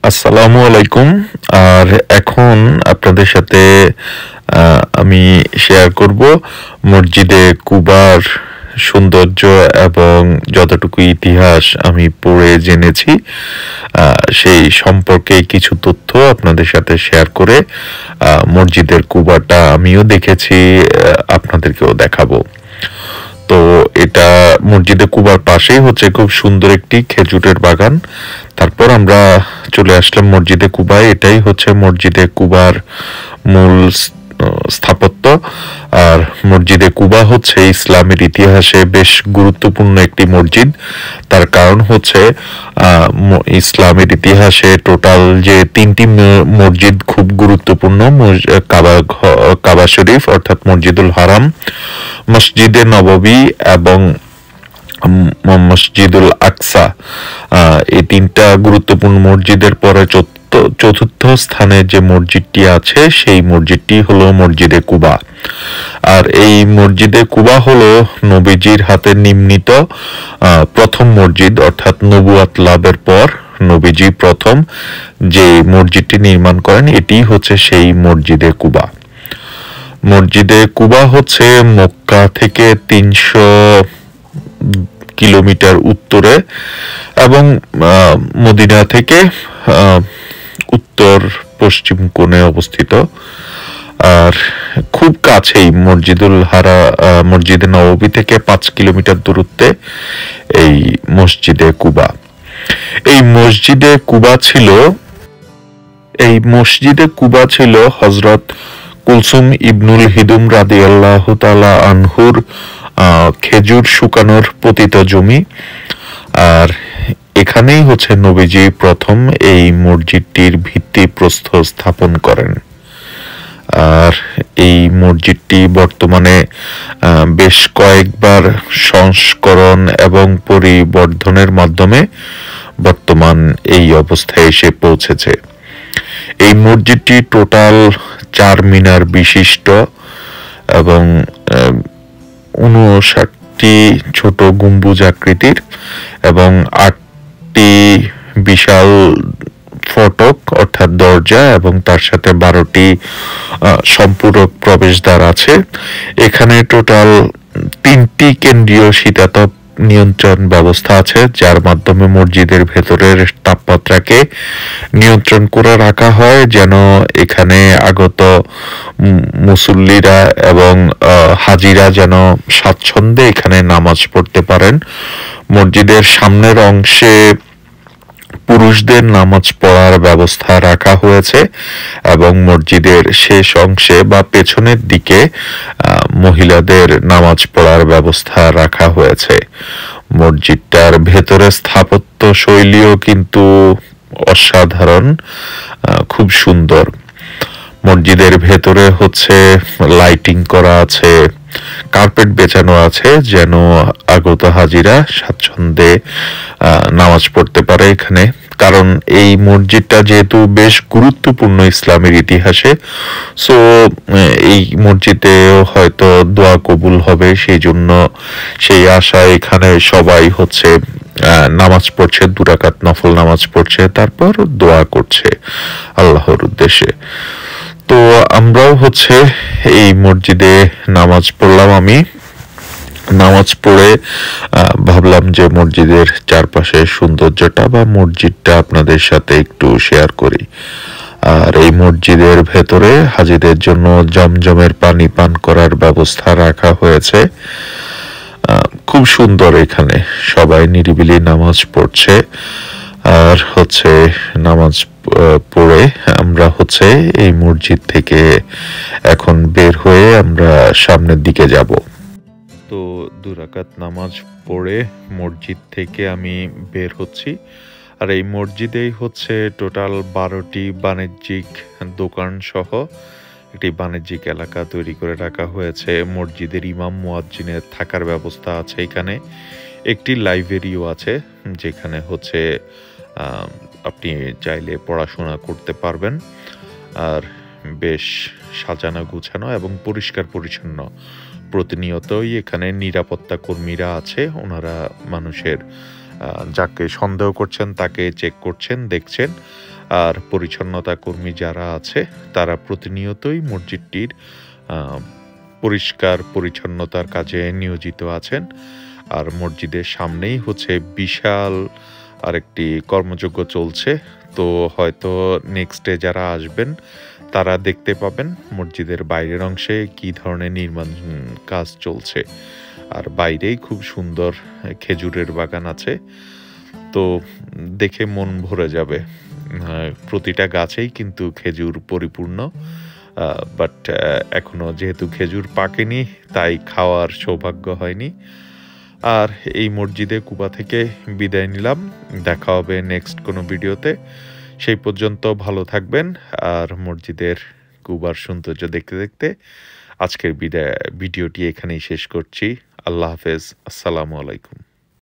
আসসালামু আলাইকুম। আর এখন আপনাদের সাথে আমি শেয়ার করব মসজিদে কুবার সৌন্দর্য এবং যতটুকু ইতিহাস আমি পড়ে জেনেছি সেই সম্পর্কে কিছু তথ্য আপনাদের সাথে শেয়ার করে মসজিদের কুবাটা আমিও দেখেছি, আপনাদেরকেও দেখাবো। তো এটা মসজিদে কুবার পাশেই হচ্ছে খুব সুন্দর একটি খেজুরের বাগান। তারপর আমরা চলে আসলাম মসজিদে কুবায়। এটাই হচ্ছে মসজিদে কুবার মূল স্থাপত্য। আর মসজিদে কুবা হচ্ছে ইসলামের ইতিহাসে বেশ গুরুত্বপূর্ণ একটি মসজিদ। তার কারণ হচ্ছে ইসলামের ইতিহাসে টোটাল যে তিনটি মসজিদ খুব গুরুত্বপূর্ণ, কাবা শরীফ অর্থাৎ মসজিদুল হারাম, মসজিদে নববী এবং মসজিদুল আকসা, এই তিনটা গুরুত্বপূর্ণ মসজিদের পরে চতুর্থ স্থানে যে মসজিদটি আছে সেই মসজিদটি হলো মসজিদে কুবা। আর এই মসজিদে কুবা হলো নবীজির হাতে নির্মিত প্রথম মসজিদ, অর্থাৎ নবুয়াত লাভের পর নবীজি প্রথম যে মসজিদটি নির্মাণ করেন এটি হচ্ছে সেই মসজিদে কুবা। মসজিদে কুবা হচ্ছে মক্কা থেকে 300 কিলোমিটার উত্তরে এবং মদিনা থেকে উত্তর পশ্চিম কোণে অবস্থিত। আর খুব কাছেই মসজিদে নববী থেকে 5 কিলোমিটার দূরত্বে এই মসজিদে কুবা। এই মসজিদে কুবা ছিল হযরত কুলসুম ইবনুল হিদুম রাদিয়াল্লাহু তাআলা আনহুর খেজুর শুকানোর পতিত জমি। আর এখানেই হচ্ছে নবীজি প্রথম এই মসজিদটির ভিত্তিপ্রস্তর স্থাপন করেন। আর এই মসজিদটি বর্তমানে বেশ কয়েকবার সংস্করণ এবং পরিবর্ধনের মাধ্যমে বর্তমান এই অবস্থায় এসে পৌঁছেছে। এই মসজিদটি টোটাল 4 মিনার বিশিষ্ট এবং 59টি ছোট গম্বুজ আকৃতির এবং 8টি বিশাল ফটক অর্থাৎ দরজা এবং তার সাথে 12টি সম্পূরক প্রবেশদ্বার আছে। এখানে টোটাল 3টি কেন্দ্রীয় শীতাতপ নিয়ন্ত্রণ ব্যবস্থা আছে, যার মাধ্যমে মসজিদের ভেতরের তাপমাত্রাকে নিয়ন্ত্রণ করে রাখা হয় যেন এখানে আগত মুসল্লিরা এবং হাজিরা যেন স্বাচ্ছন্দ্যে এখানে নামাজ পড়তে পারেন। মসজিদের সামনের অংশে পুরুষদের নামাজ পড়ার ব্যবস্থা রাখা হয়েছে এবং মসজিদের শেষ অংশে বা পেছনের দিকে মহিলাদের নামাজ পড়ার ব্যবস্থা রাখা হয়েছে। মসজিদটার ভেতরে স্থাপত্য শৈলীও কিন্তু অসাধারণ, খুব সুন্দর। মসজিদের ভেতরে হচ্ছে লাইটিং করা আছে, কার্পেট বেছানো আছে যেন আগত হাজিরা স্বাচ্ছন্দ্যে নামাজ পড়তে পারে এখানে। কারণ এই মসজিদটা যেহেতু বেশ গুরুত্বপূর্ণ ইসলামের ইতিহাসে, সো এই মসজিদে হয়তো দোয়া কবুল হবে, সেই জন্য সেই আশায় এখানে সবাই হচ্ছে নামাজ পড়ছে, 2 রাকাত নফল নামাজ পড়ছে, তারপর দোয়া করছে আল্লাহর উদ্দেশ্যে। তো আমরাও হচ্ছে এই মসজিদে নামাজ পড়লাম। আমি নামাজ পড়ে ভাবলাম যে মসজিদের চারপাশের সৌন্দর্যটা বা মসজিদটা আপনাদের সাথে একটু শেয়ার করি। আর এই মসজিদের ভেতরে হাজিদের জন্য জমজমের পানি পান করার ব্যবস্থা রাখা হয়েছে। খুব সুন্দর, এখানে সবাই নিরিবিলি নামাজ পড়ছে। আর হচ্ছে নামাজ পড়ে আমরা হচ্ছে এই মসজিদ থেকে এখন বের হয়ে আমরা সামনের দিকে যাব। তো 2 রাকাত নামাজ পড়ে মসজিদ থেকে আমি বের হচ্ছি। আর এই মসজিদেই হচ্ছে টোটাল 12টি বাণিজ্যিক দোকান সহ একটি বাণিজ্যিক এলাকা তৈরি করে রাখা হয়েছে। মসজিদের ইমাম মুয়াজ্জিনের থাকার ব্যবস্থা আছে এখানে। একটি লাইব্রেরিও আছে যেখানে হচ্ছে আপনি চাইলে পড়াশোনা করতে পারবেন। আর বেশ সাজানো গুছানো এবং পরিষ্কার পরিচ্ছন্ন। প্রতিনিয়তই এখানে নিরাপত্তা কর্মীরা আছে, ওনারা মানুষের যাকে সন্দেহ করছেন তাকে চেক করছেন, দেখছেন। আর পরিচ্ছন্নতা কর্মী যারা আছে তারা প্রতিনিয়তই মসজিদটির পরিষ্কার পরিচ্ছন্নতার কাজে নিয়োজিত আছেন। আর মসজিদের সামনেই হচ্ছে বিশাল আরেকটি কর্মযজ্ঞ চলছে। তো হয়তো নেক্সট ডে যারা আসবেন তারা দেখতে পাবেন মসজিদের বাইরের অংশে কি ধরনের নির্মাণ কাজ চলছে। আর বাইরেই খুব সুন্দর খেজুরের বাগান আছে, তো দেখে মন ভরে যাবে। প্রতিটা গাছেই কিন্তু খেজুর পরিপূর্ণ, বাট এখনো যেহেতু খেজুর পাকেনি তাই খাওয়ার সৌভাগ্য হয়নি। আর এই মসজিদে কুবা থেকে বিদায় নিলাম, দেখা হবে নেক্সট কোনো ভিডিওতে। সেই পর্যন্ত ভালো থাকবেন। আর মসজিদের কুবার সৌন্দর্য দেখতে দেখতে আজকের ভিডিওটি এখানেই শেষ করছি। আল্লাহ হাফেজ, আসসালামু আলাইকুম।